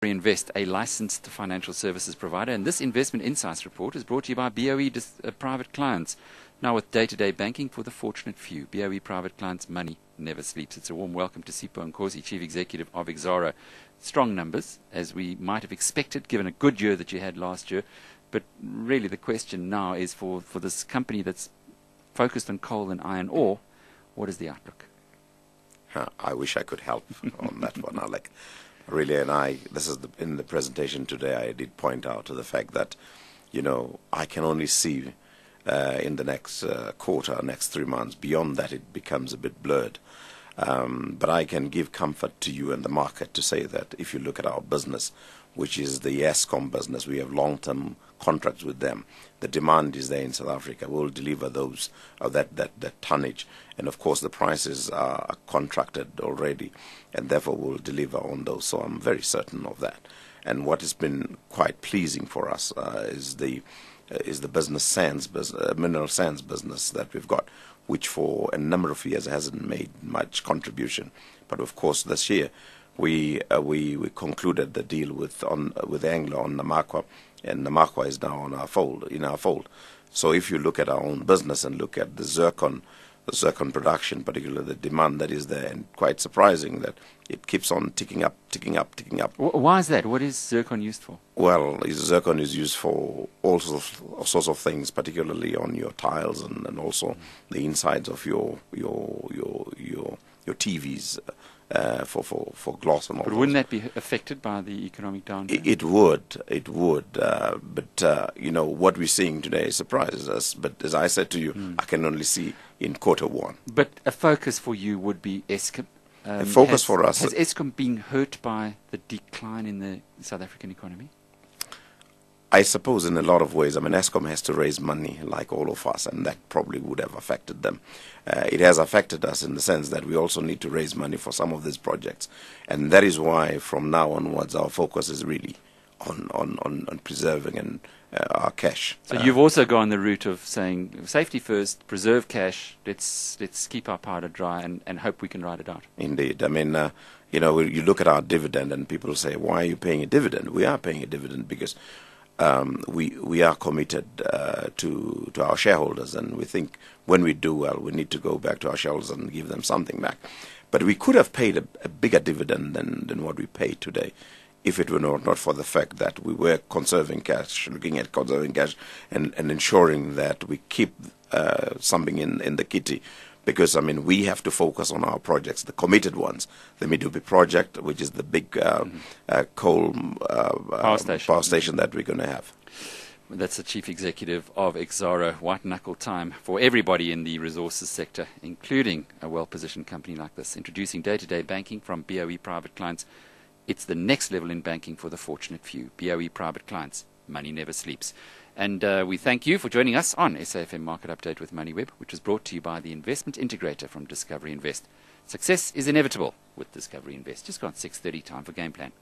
Invest, a licensed financial services provider, and this Investment Insights report is brought to you by BOE Private Clients. Now with day-to-day banking for the fortunate few, BOE Private Clients, money never sleeps. It's a warm welcome to Sipho Nkosi, Chief Executive of Exxaro. Strong numbers, as we might have expected, given a good year that you had last year. But really the question now is for this company that's focused on coal and iron ore, what is the outlook? I wish I could help on that one, Alec. Really, in the presentation today, I did point out to the fact that, I can only see in the next quarter, next 3 months. Beyond that, it becomes a bit blurred. But I can give comfort to you and the market to say that if you look at our business, which is the Eskom business, we have long-term contracts with them. The demand is there in South Africa. We'll deliver those that tonnage, and of course the prices are contracted already, and therefore we'll deliver on those. So I'm very certain of that. And what has been quite pleasing for us is the mineral sands business that we've got, which for a number of years hasn't made much contribution. But of course this year we concluded the deal with Anglo on Namakwa, and Namakwa is now in our fold. So if you look at our own business and look at the zircon production, particularly the demand that is there, and quite surprising that it keeps on ticking up. Why is that? What is zircon used for? Well, zircon is used for all sorts of things, particularly on your tiles and also the insides of your TVs. For gloss and all. But wouldn't that be affected by the economic downturn? It would. But what we're seeing today surprises us. But as I said to you, I can only see in Q1. But a focus for you would be Eskom. A focus for us. Has Eskom been hurt by the decline in the South African economy? I suppose in a lot of ways. I mean, Eskom has to raise money like all of us, and that probably would have affected them. It has affected us in the sense that we also need to raise money for some of these projects. And that is why from now onwards our focus is really on preserving our cash. So you've also gone the route of saying safety first, preserve cash, let's keep our powder dry and hope we can ride it out. Indeed. I mean, you look at our dividend and people say, why are you paying a dividend? We are paying a dividend because we are committed to our shareholders, and we think when we do well, we need to go back to our shareholders and give them something back. But we could have paid a bigger dividend than what we pay today if it were not for the fact that we were conserving cash, looking at conserving cash and ensuring that we keep something in the kitty. Because, I mean, we have to focus on our projects, the committed ones. The Medupi project, which is the big coal power station that we're going to have. That's the Chief Executive of Exxaro. White knuckle time for everybody in the resources sector, including a well-positioned company like this. Introducing day-to-day banking from BOE Private Clients. It's the next level in banking for the fortunate few. BOE Private Clients. Money never sleeps. And we thank you for joining us on SAFM Market Update with MoneyWeb, which was brought to you by the investment integrator from Discovery Invest. Success is inevitable with Discovery Invest. Just gone 6:30, time for Game Plan.